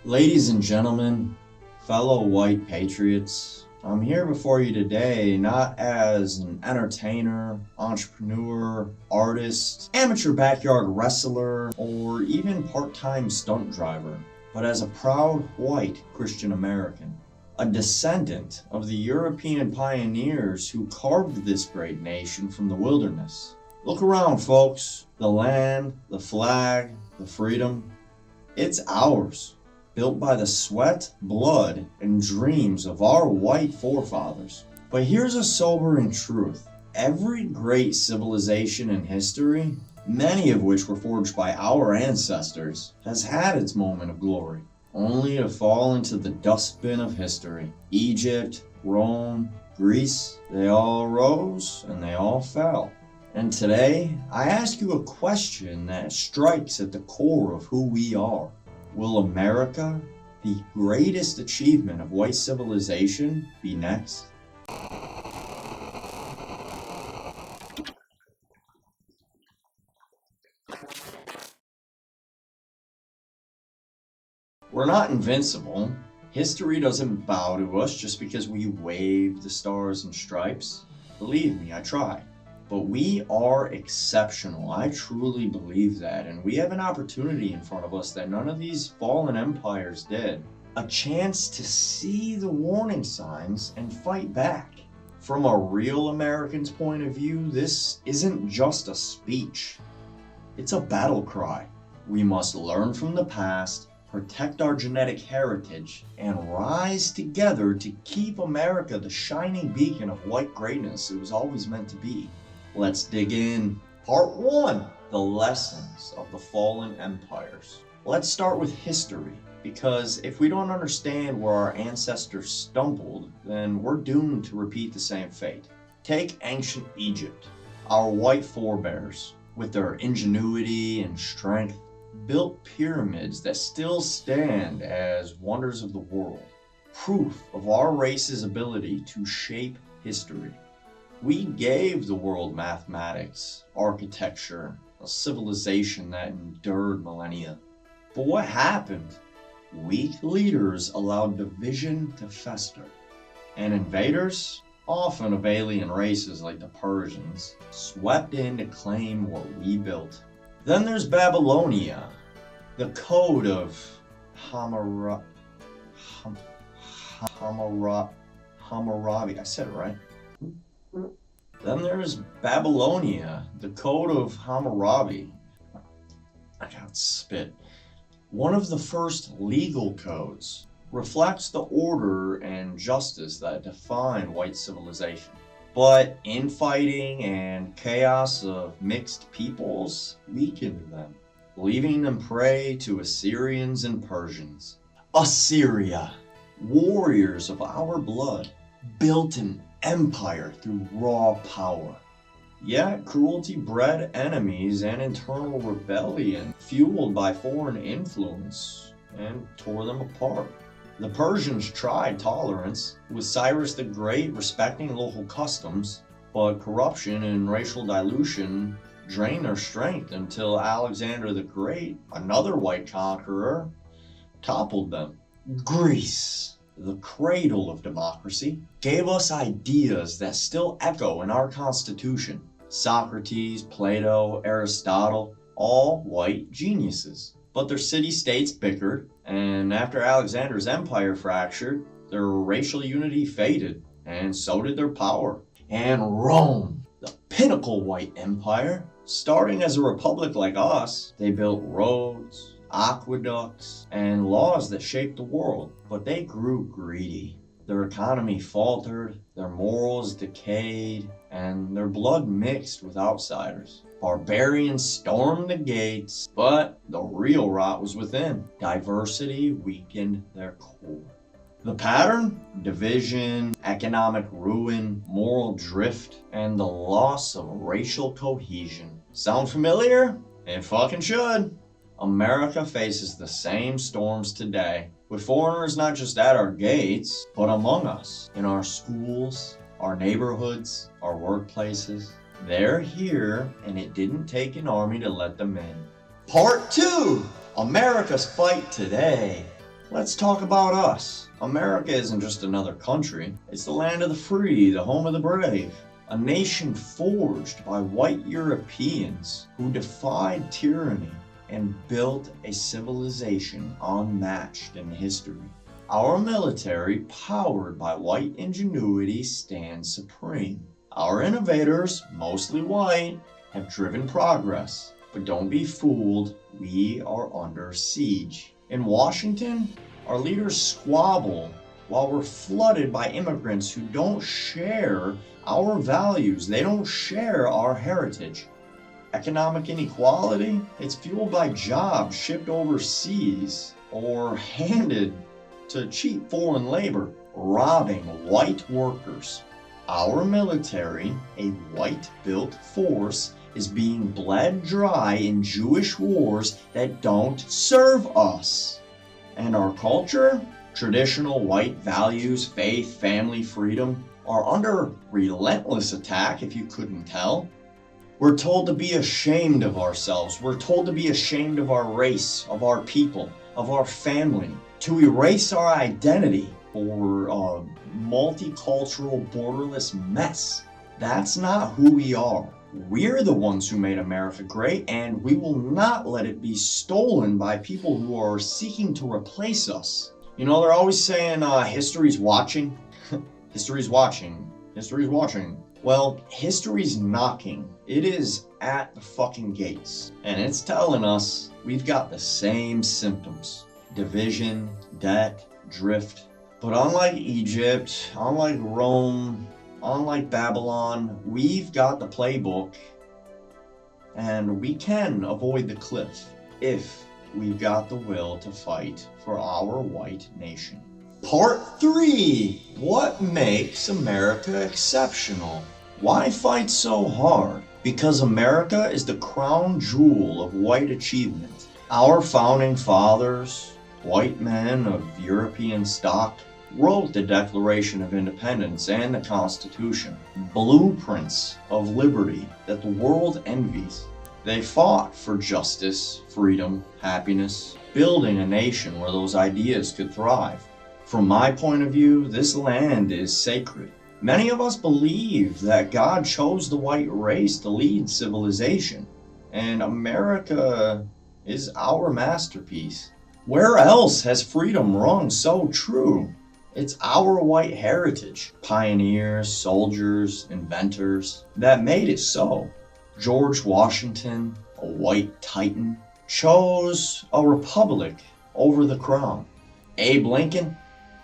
Ladies and gentlemen, fellow white patriots, I'm here before you today not as an entertainer, entrepreneur, artist, amateur backyard wrestler, or even part-time stunt driver, but as a proud white Christian American, a descendant of the European pioneers who carved this great nation from the wilderness. Look around, folks. The land, the flag, the freedom, it's ours. Built by the sweat, blood, and dreams of our white forefathers. But here's a sobering truth. Every great civilization in history, many of which were forged by our ancestors, has had its moment of glory, only to fall into the dustbin of history. Egypt, Rome, Greece, they all rose and they all fell. And today, I ask you a question that strikes at the core of who we are. Will America, the greatest achievement of white civilization, be next? We're not invincible. History doesn't bow to us just because we wave the stars and stripes. Believe me, I tried. But we are exceptional. I truly believe that. And we have an opportunity in front of us that none of these fallen empires did. A chance to see the warning signs and fight back. From a real American's point of view, this isn't just a speech. It's a battle cry. We must learn from the past, protect our genetic heritage, and rise together to keep America the shining beacon of white greatness it was always meant to be. Let's dig in. Part 1, the lessons of the fallen empires. Let's start with history, because if we don't understand where our ancestors stumbled, then we're doomed to repeat the same fate. Take ancient Egypt. Our white forebears, with their ingenuity and strength, built pyramids that still stand as wonders of the world, proof of our race's ability to shape history. We gave the world mathematics, architecture, a civilization that endured millennia. But what happened? Weak leaders allowed division to fester, and invaders, often of alien races like the Persians, swept in to claim what we built. Then there's Babylonia, the code of Hammurabi. I said it right. Then there's Babylonia, the code of Hammurabi. I got spit. One of the first legal codes reflects the order and justice that define white civilization. But infighting and chaos of mixed peoples weakened them, leaving them prey to Assyrians and Persians. Assyria, warriors of our blood, built an empire through raw power. Yet cruelty bred enemies and internal rebellion, fueled by foreign influence, and tore them apart. The Persians tried tolerance, with Cyrus the Great respecting local customs, but corruption and racial dilution drained their strength until Alexander the Great, another white conqueror, toppled them. Greece, the cradle of democracy, gave us ideas that still echo in our Constitution. Socrates, Plato, Aristotle, all white geniuses. But their city-states bickered, and after Alexander's empire fractured, their racial unity faded, and so did their power. And Rome, the pinnacle white empire, starting as a republic like us, they built roads, aqueducts, and laws that shaped the world, but they grew greedy. Their economy faltered, their morals decayed, and their blood mixed with outsiders. Barbarians stormed the gates, but the real rot was within. Diversity weakened their core. The pattern? Division, economic ruin, moral drift, and the loss of racial cohesion. Sound familiar? It fucking should. America faces the same storms today, with foreigners not just at our gates, but among us, in our schools, our neighborhoods, our workplaces. They're here, and it didn't take an army to let them in. Part 2, America's fight today. Let's talk about us. America isn't just another country. It's the land of the free, the home of the brave. A nation forged by white Europeans who defied tyranny and built a civilization unmatched in history. Our military, powered by white ingenuity, stands supreme. Our innovators, mostly white, have driven progress. But don't be fooled, we are under siege. In Washington, our leaders squabble while we're flooded by immigrants who don't share our values. They don't share our heritage. Economic inequality, it's fueled by jobs shipped overseas or handed to cheap foreign labor, robbing white workers. Our military, a white-built force, is being bled dry in Jewish wars that don't serve us. And our culture, traditional white values, faith, family, freedom, are under relentless attack, if you couldn't tell. We're told to be ashamed of ourselves. We're told to be ashamed of our race, of our people, of our family, to erase our identity for a multicultural, borderless mess. That's not who we are. We're the ones who made America great, and we will not let it be stolen by people who are seeking to replace us. You know, they're always saying history's watching. History's watching. History's watching. Well, history's knocking. It is at the fucking gates. And it's telling us we've got the same symptoms. Division, debt, drift. But unlike Egypt, unlike Rome, unlike Babylon, we've got the playbook. And we can avoid the cliff if we've got the will to fight for our white nation. Part 3. What makes America exceptional? Why fight so hard? Because America is the crown jewel of white achievement. Our founding fathers, white men of European stock, wrote the Declaration of Independence and the Constitution, blueprints of liberty that the world envies. They fought for justice, freedom, happiness, building a nation where those ideas could thrive. From my point of view, this land is sacred. Many of us believe that God chose the white race to lead civilization, and America is our masterpiece. Where else has freedom rung so true? It's our white heritage, pioneers, soldiers, inventors, that made it so. George Washington, a white titan, chose a republic over the crown. Abe Lincoln,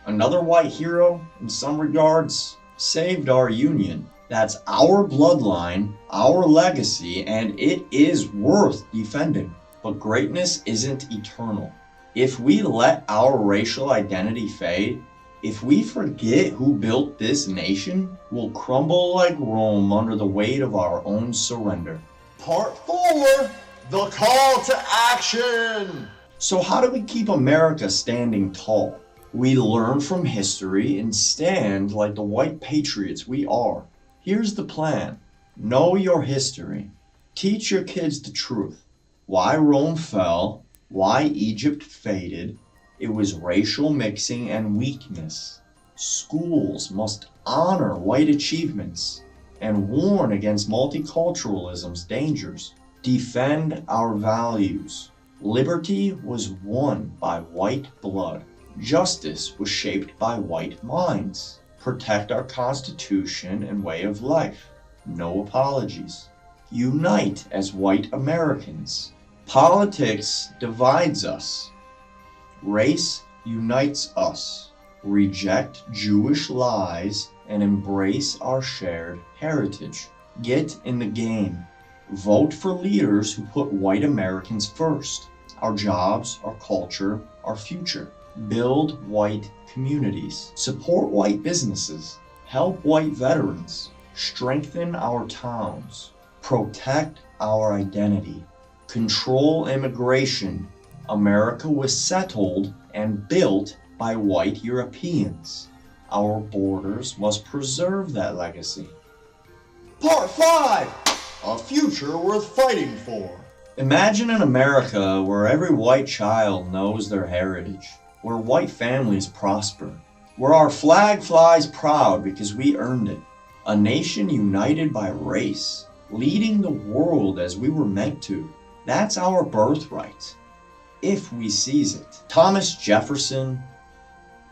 another white hero in some regards, saved our union. That's our bloodline, our legacy, and it is worth defending. But greatness isn't eternal. If we let our racial identity fade, if we forget who built this nation, we'll crumble like Rome under the weight of our own surrender. Part 4, the call to action. So how do we keep America standing tall? We learn from history and stand like the white patriots we are. Here's the plan. Know your history. Teach your kids the truth. Why Rome fell, why Egypt faded. It was racial mixing and weakness. Schools must honor white achievements and warn against multiculturalism's dangers. Defend our values. Liberty was won by white blood. Justice was shaped by white minds. Protect our Constitution and way of life. No apologies. Unite as white Americans. Politics divides us. Race unites us. Reject Jewish lies and embrace our shared heritage. Get in the game. Vote for leaders who put white Americans first. Our jobs, our culture, our future. Build white communities. Support white businesses. Help white veterans. Strengthen our towns. Protect our identity. Control immigration. America was settled and built by white Europeans. Our borders must preserve that legacy. Part 5. A future worth fighting for. Imagine an America where every white child knows their heritage. where white families prosper, where our flag flies proud because we earned it. A nation united by race, leading the world as we were meant to. That's our birthright, if we seize it. Thomas Jefferson,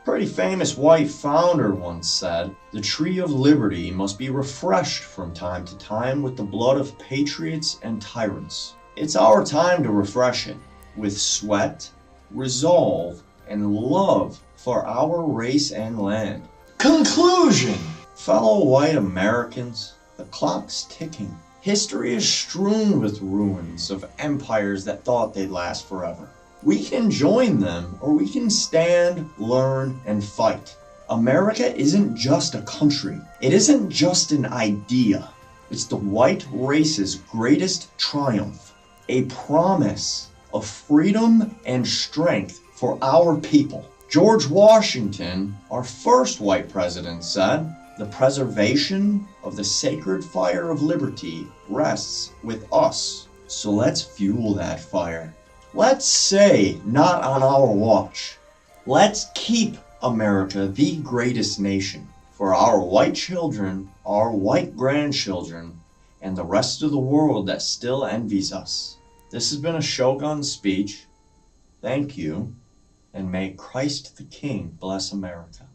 pretty famous white founder, once said, "The tree of liberty must be refreshed from time to time with the blood of patriots and tyrants." It's our time to refresh it with sweat, resolve, and love for our race and land. Conclusion! Fellow white Americans, the clock's ticking. History is strewn with ruins of empires that thought they'd last forever. We can join them, or we can stand, learn, and fight. America isn't just a country. It isn't just an idea. It's the white race's greatest triumph. A promise of freedom and strength for our people. George Washington, our first white president, said, "The preservation of the sacred fire of liberty rests with us." So let's fuel that fire. Let's say, "Not on our watch." Let's keep America the greatest nation for our white children, our white grandchildren, and the rest of the world that still envies us. This has been a Showgun speech. Thank you, and may Christ the King bless America.